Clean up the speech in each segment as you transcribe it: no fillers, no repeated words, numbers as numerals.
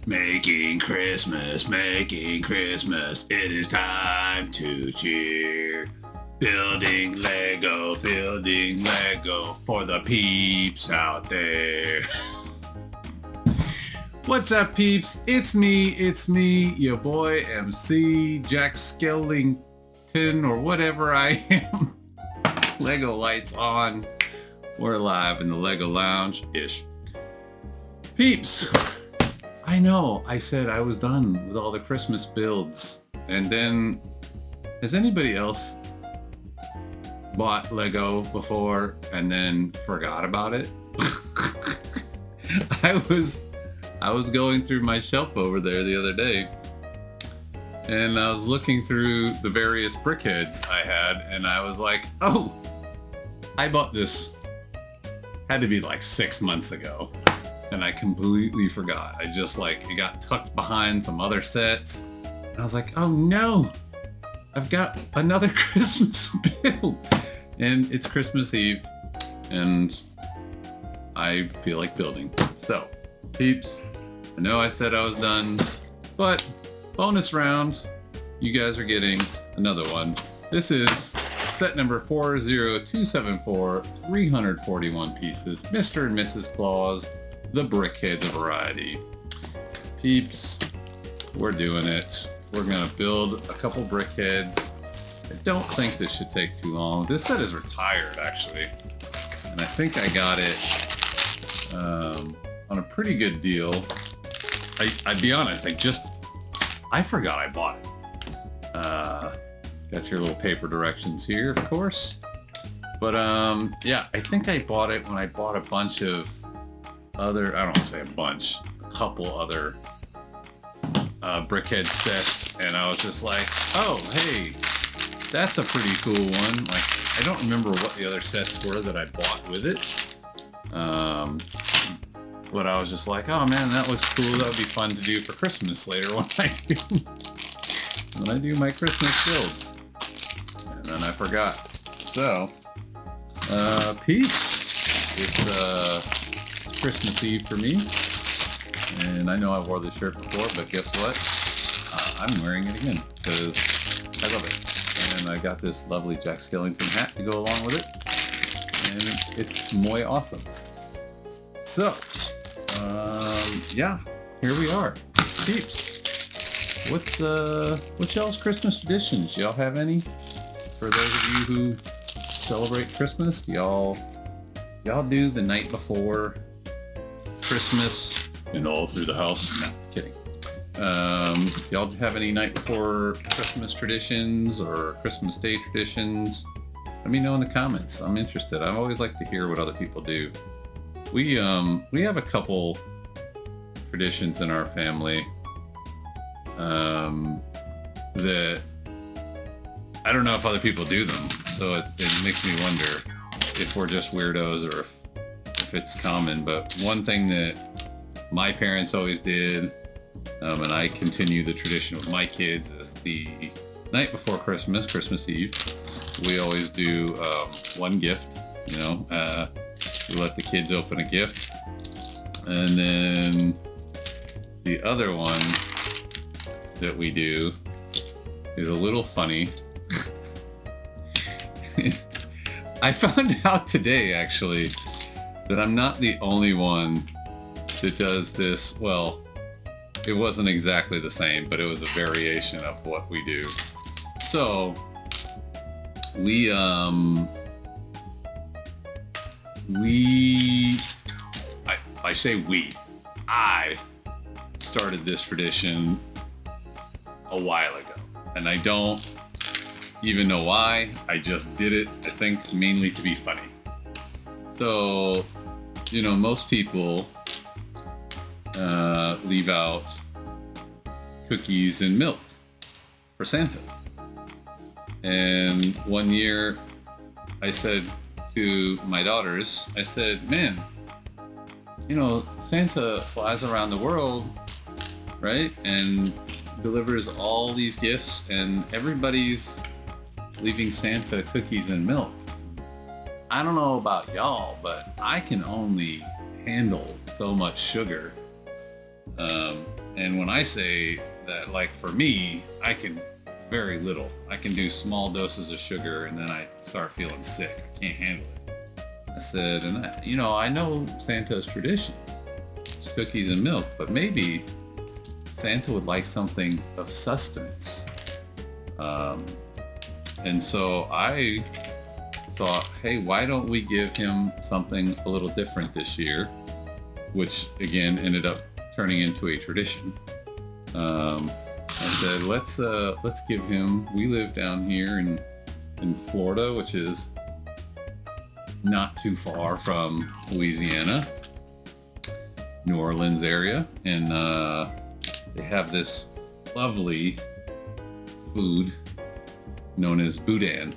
Making Christmas, it is time to cheer. Building Lego for the peeps out there. What's up, peeps? It's me, your boy MC Jack Skellington, or whatever I am. Lego lights on. We're live in the Lego Lounge-ish. Peeps, I know I said I was done with all the Christmas builds, and then has anybody else bought Lego before and then forgot about it? I was going through my shelf over there the other day, and I was looking through the various Brickheadz I had, and I was like, oh, I bought this, had to be like 6 months ago, and I completely forgot. It got tucked behind some other sets, and I was like, oh no, I've got another Christmas build, and it's Christmas Eve, and I feel like building. So, peeps, I know I said I was done, but bonus round, you guys are getting another one. This is set number 40274, 341 pieces, Mr. and Mrs. Claus, the Brickheadz variety. Peeps, we're doing it. We're gonna build a couple Brickheadz. I don't think this should take too long. This set is retired, actually, and I think I got it on a pretty good deal. I'd be honest, I forgot I bought it. Got your little paper directions here, of course. But yeah, I think I bought it when I bought a bunch of other, I don't want to say a bunch, a couple other Brickheadz sets, and I was just like, oh, hey, that's a pretty cool one. Like, I don't remember what the other sets were that I bought with it. But I was just like, oh man, that looks cool. That would be fun to do for Christmas later when I do my Christmas builds. And then I forgot. So, peeps, it's Christmas Eve for me. And I know I wore this shirt before, but guess what? I'm wearing it again because I love it. And I got this lovely Jack Skellington hat to go along with it. And it's muy awesome. So, yeah, here we are. Peeps, what's y'all's Christmas traditions? Y'all have any? For those of you who celebrate Christmas, y'all do the night before Christmas and all through the house? No, kidding. Y'all have any night before Christmas traditions or Christmas Day traditions? Let me know in the comments. I'm interested. I always like to hear what other people do. We have a couple traditions in our family that I don't know if other people do them, so it makes me wonder if we're just weirdos or if it's common. But one thing that my parents always did, and I continue the tradition with my kids, is the night before Christmas, Christmas Eve, we always do one gift, you know. We let the kids open a gift, and then the other one that we do is a little funny. I found out today, actually, that I'm not the only one that does this. Well, it wasn't exactly the same, but it was a variation of what we do. So, I started this tradition a while ago, and I don't even know why. I just did it, I think, mainly to be funny. So, you know, most people leave out cookies and milk for Santa. And one year I said to my daughters, I said, man, you know, Santa flies around the world, right? And delivers all these gifts, and everybody's leaving Santa cookies and milk. I don't know about y'all, but I can only handle so much sugar. And when I say that, like for me, I can very little. I can do small doses of sugar and then I start feeling sick. I can't handle it. I said, and I know Santa's tradition. It's cookies and milk, but maybe Santa would like something of sustenance. And so I thought, hey, why don't we give him something a little different this year? Which again ended up turning into a tradition. I said, let's give him. We live down here in Florida, which is not too far from Louisiana, New Orleans area, and they have this lovely food known as boudin.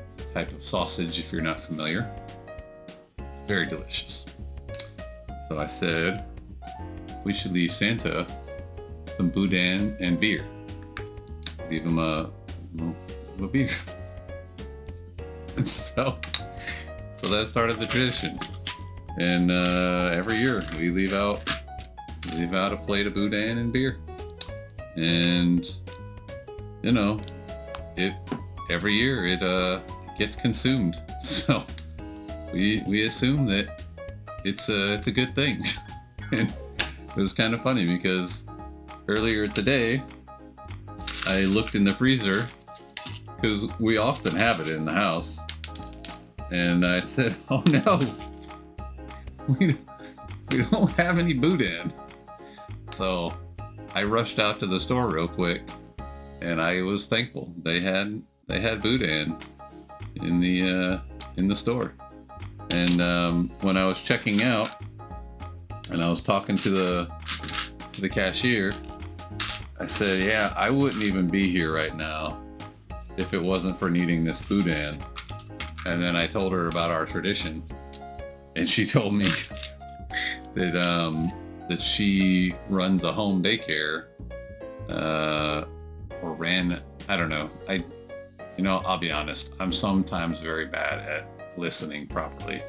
It's a type of sausage, if you're not familiar. Very delicious. So I said, we should leave Santa some boudin and beer. Leave him a beer. And so that started the tradition. And every year we leave out a plate of boudin and beer. And every year it gets consumed. So we assume that it's a good thing. And it was kind of funny because earlier today I looked in the freezer because we often have it in the house, and I said, oh no, we don't have any boudin. So I rushed out to the store real quick, and I was thankful they had boudin in the store. And when I was checking out and I was talking to the cashier, I said, yeah, I wouldn't even be here right now if it wasn't for needing this boudin. And then I told her about our tradition, and she told me that she runs a home daycare, or ran, I don't know. I'll be honest, I'm sometimes very bad at listening properly.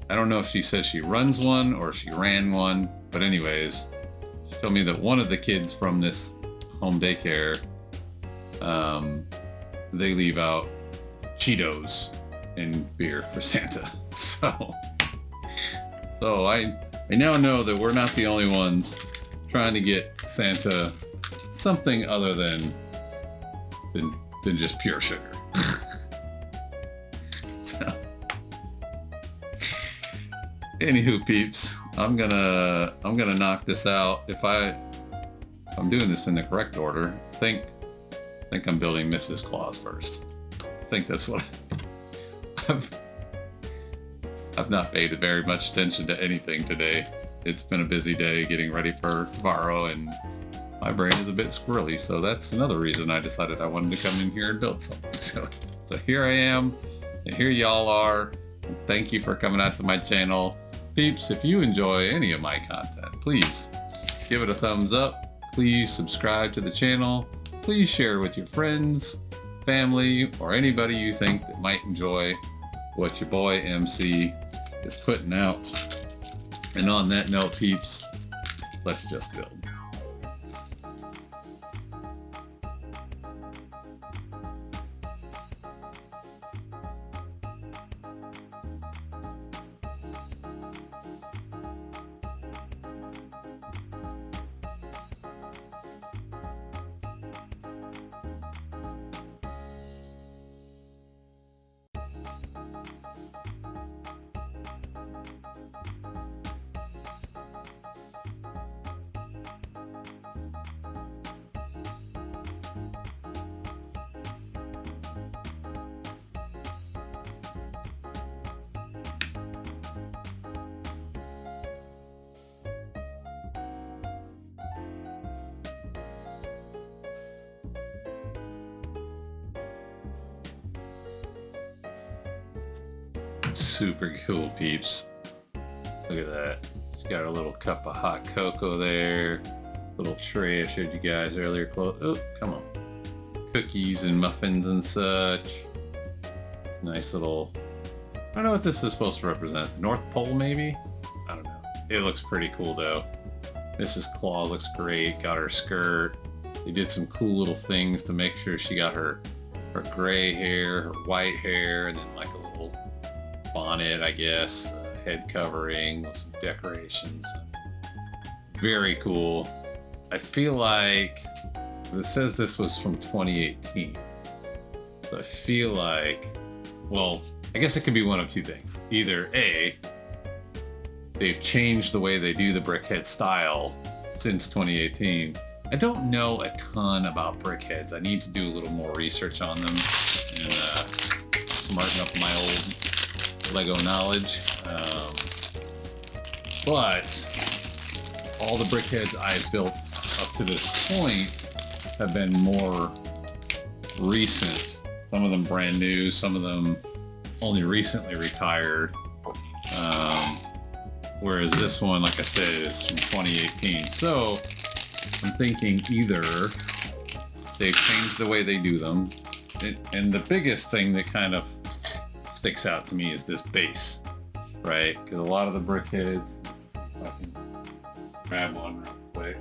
I don't know if she says she runs one or she ran one, but anyways, she told me that one of the kids from this home daycare, they leave out Cheetos and beer for Santa. So I now know that we're not the only ones trying to get Santa something other than just pure sugar. So, anywho, peeps, I'm gonna knock this out. If I'm doing this in the correct order, I think I'm building Mrs. Claus first. I think that's what I've not paid very much attention to anything today. It's been a busy day getting ready for tomorrow, and my brain is a bit squirrely, so that's another reason I decided I wanted to come in here and build something. So here I am, and here y'all are. And thank you for coming out to my channel. Peeps, if you enjoy any of my content, please give it a thumbs up. Please subscribe to the channel. Please share with your friends, family, or anybody you think that might enjoy what your boy MC is putting out. And on that note, peeps, let's just build. Super cool, peeps. Look at that. She's got a little cup of hot cocoa there. Little tray I showed you guys earlier. Oh, come on. Cookies and muffins and such. It's a nice little... I don't know what this is supposed to represent. The North Pole, maybe? I don't know. It looks pretty cool, though. Mrs. Claus looks great, got her skirt. They did some cool little things to make sure she got her gray hair, her white hair, and then like a little bonnet, I guess, head covering with some decorations. Very cool. I feel like, it says this was from 2018. So I feel like, well, I guess it could be one of two things. Either A, they've changed the way they do the Brickhead style since 2018. I don't know a ton about Brickheads. I need to do a little more research on them and smarten up my old Lego knowledge. But all the Brickheads I've built up to this point have been more recent. Some of them brand new, some of them only recently retired. Whereas this one, like I said, is from 2018. So I'm thinking either they've changed the way they do them, and the biggest thing that kind of sticks out to me is this base, right? Because a lot of the Brickheads, if I can grab one real quick.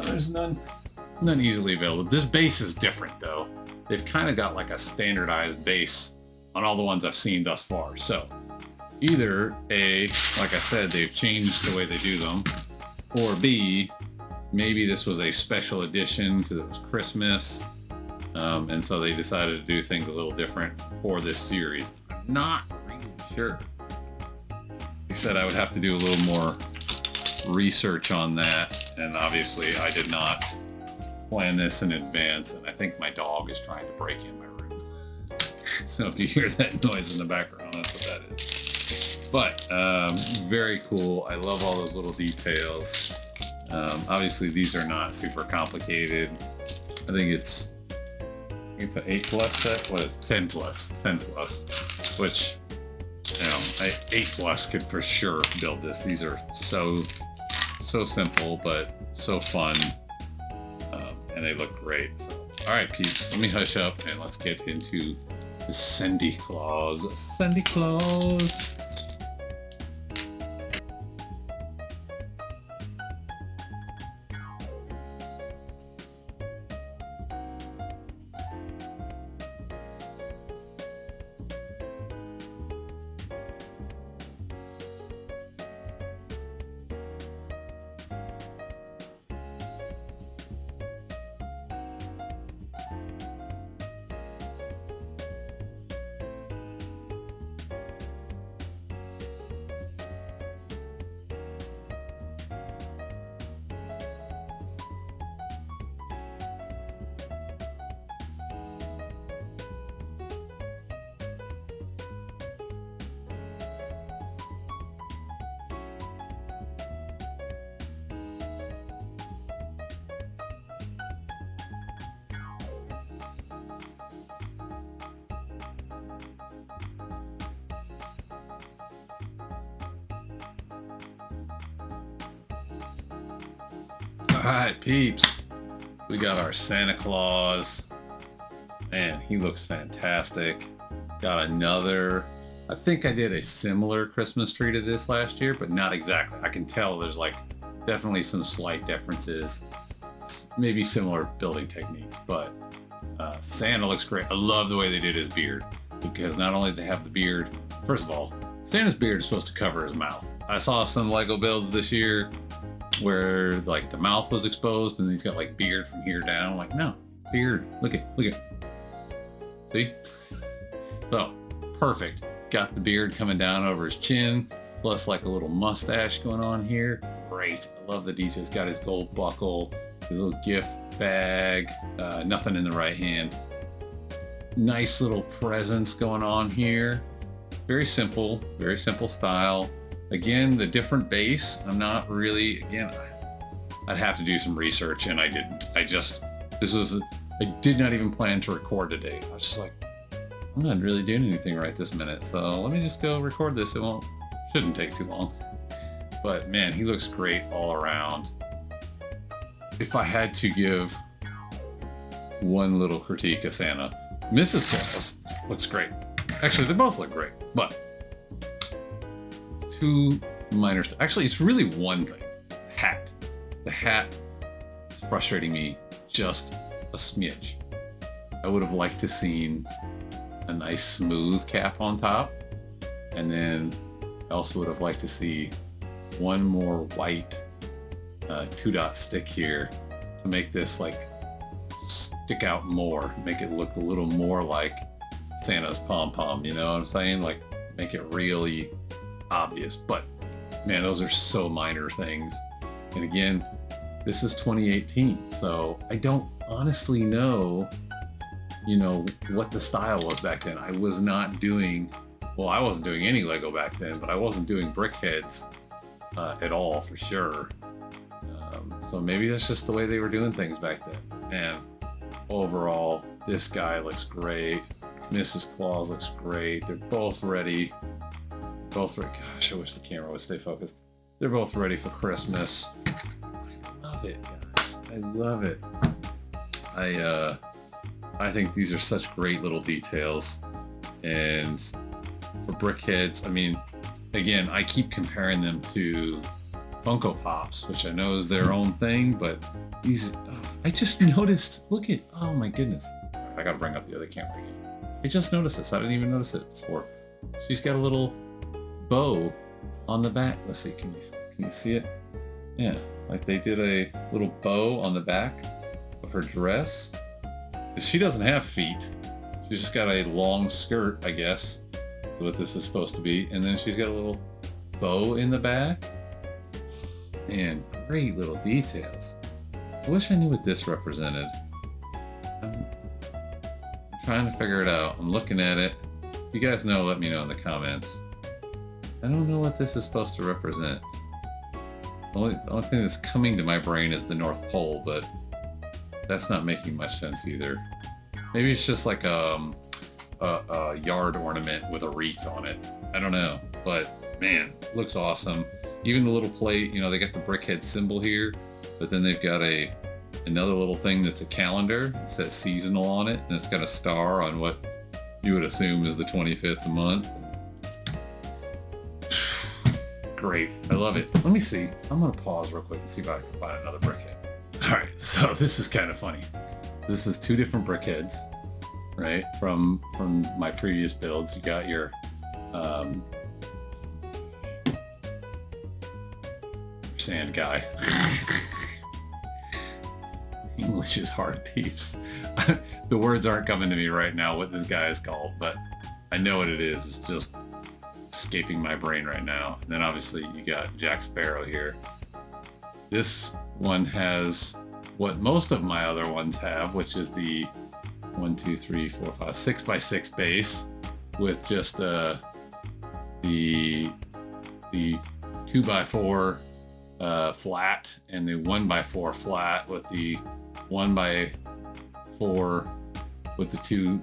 There's none easily available. This base is different though. They've kind of got like a standardized base on all the ones I've seen thus far. So either A, like I said, they've changed the way they do them, or B, maybe this was a special edition because it was Christmas, and so they decided to do things a little different for this series. I'm not really sure. He said I would have to do a little more research on that, and obviously I did not plan this in advance, and I think my dog is trying to break in my room. So if you hear that noise in the background, that's what that is. But very cool. I love all those little details. Obviously these are not super complicated. I think it's an 8+ set. What is it? 10+, which, you know, 8+ could for sure build this. These are so simple but so fun, and they look great. So, all right, peeps, let me hush up and let's get into the Santa Claus. Santa Claus. Alright, peeps, we got our Santa Claus. Man, he looks fantastic. Got another, I think I did a similar Christmas tree to this last year, but not exactly. I can tell there's like definitely some slight differences, maybe similar building techniques, but Santa looks great. I love the way they did his beard, because not only do they have the beard, first of all, Santa's beard is supposed to cover his mouth. I saw some Lego builds this year where like the mouth was exposed and he's got like beard from here down. I'm like, no, beard, look at, see? So, perfect. Got the beard coming down over his chin, plus like a little mustache going on here. Great, I love the details. Got his gold buckle, his little gift bag, nothing in the right hand. Nice little presents going on here. Very simple style. Again, the different base, I'm not really, again, I'd have to do some research, and I didn't. I did not even plan to record today. I was just like, I'm not really doing anything right this minute, so let me just go record this. Shouldn't take too long. But man, he looks great all around. If I had to give one little critique of Santa, Mrs. Claus looks great. Actually, they both look great, but two minor actually, it's really one thing. the hat is frustrating me just a smidge. I would have liked to seen a nice smooth cap on top, and then I also would have liked to see one more white 2-dot stick here to make this like stick out more, make it look a little more like Santa's pom-pom, you know what I'm saying? Like, make it really obvious. But man, those are so minor things. And again, this is 2018, so I don't honestly know, you know, what the style was back then. I was not doing, well, I wasn't doing any Lego back then, but I wasn't doing Brickheadz at all, for sure. So maybe that's just the way they were doing things back then. And overall, this guy looks great. Mrs. Claus looks great. They're both ready. Both ready. Gosh, I wish the camera would stay focused. They're both ready for Christmas. I love it, guys. I love it. I think these are such great little details. And for Brickheadz, I mean, again, I keep comparing them to Funko Pops, which I know is their own thing, but these, I just noticed, look at, oh my goodness. I gotta bring up the other camera again. I just noticed this. I didn't even notice it before. She's got a little bow on the back. Let's see, can you see it? Yeah, like they did a little bow on the back of her dress. She doesn't have feet. She's just got a long skirt, I guess, is what this is supposed to be. And then she's got a little bow in the back. Man, great little details. I wish I knew what this represented. I'm trying to figure it out. I'm looking at it. If you guys know, let me know in the comments. I don't know what this is supposed to represent. The only thing that's coming to my brain is the North Pole, but that's not making much sense either. Maybe it's just like a yard ornament with a wreath on it. I don't know, but man, looks awesome. Even the little plate, you know, they got the Brickheadz symbol here, but then they've got another little thing that's a calendar. It says seasonal on it, and it's got a star on what you would assume is the 25th of the month. Great, I love it. Let me see. I'm gonna pause real quick and see if I can find another Brickhead. All right, so this is kind of funny. This is two different Brickheadz, right? From my previous builds. You got your sand guy. English is hard, peeps. The words aren't coming to me right now what this guy is called, but I know what it is. It's just escaping my brain right now. And then obviously you got Jack Sparrow here. This one has what most of my other ones have, which is the 1, 2, 3, 4, 5, 6x6 base with just the 2x4 flat and the 1x4 flat with the 1x4 with the two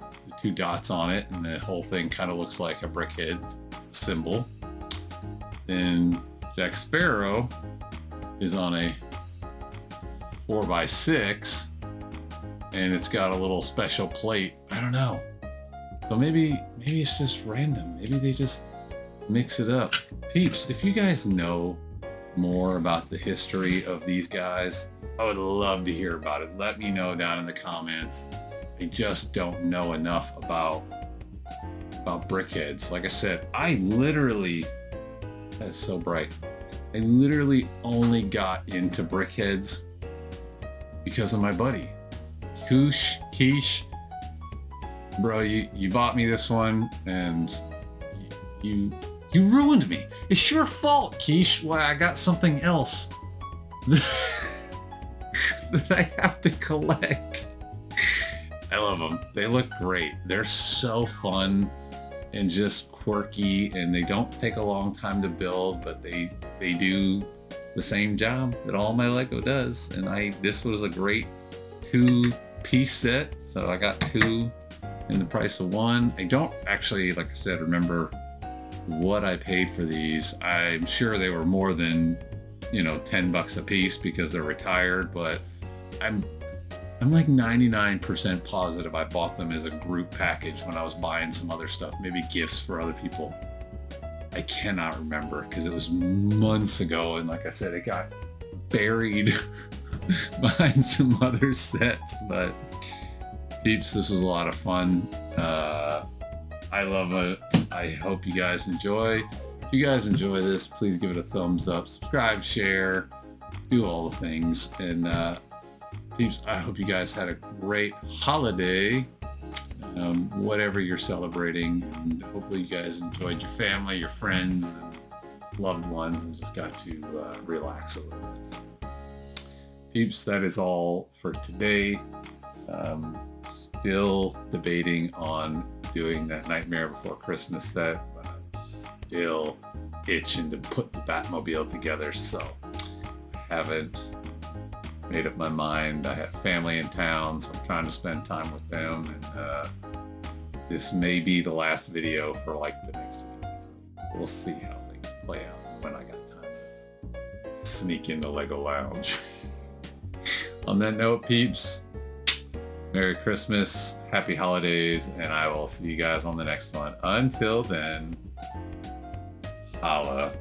dots on it, and the whole thing kind of looks like a Brickheadz symbol. Then Jack Sparrow is on a 4x6 and it's got a little special plate. I don't know. So maybe it's just random. Maybe they just mix it up. Peeps, if you guys know more about the history of these guys, I would love to hear about it. Let me know down in the comments. I just don't know enough about Brickheadz. Like I said, I literally, that is so bright. I literally only got into Brickheadz because of my buddy. Keish, bro, you bought me this one and you ruined me. It's your fault, Keish. Why I got something else that I have to collect. I love them. They look great. They're so fun and just quirky, and they don't take a long time to build, but they do the same job that all my Lego does. And this was a great 2-piece set, so I got 2 in the price of 1. I don't actually, like I said, remember what I paid for these. I'm sure they were more than, you know, $10 a piece because they're retired, but I'm like 99% positive I bought them as a group package when I was buying some other stuff, maybe gifts for other people. I cannot remember because it was months ago, and like I said, it got buried behind some other sets. But Peeps, this was a lot of fun. I love it. I hope you guys enjoy. If you guys enjoy this, please give it a thumbs up, subscribe, share, do all the things. And Peeps, I hope you guys had a great holiday, whatever you're celebrating, and hopefully you guys enjoyed your family, your friends, and loved ones, and just got to relax a little bit. Peeps, that is all for today. Still debating on doing that Nightmare Before Christmas set, but I'm still itching to put the Batmobile together, so I haven't made up my mind. I have family in town, so I'm trying to spend time with them, and this may be the last video for like the next week, so we'll see how things play out when I got time to sneak into Lego Lounge. On that note, Peeps, Merry Christmas, Happy Holidays, and I will see you guys on the next one. Until then, holla.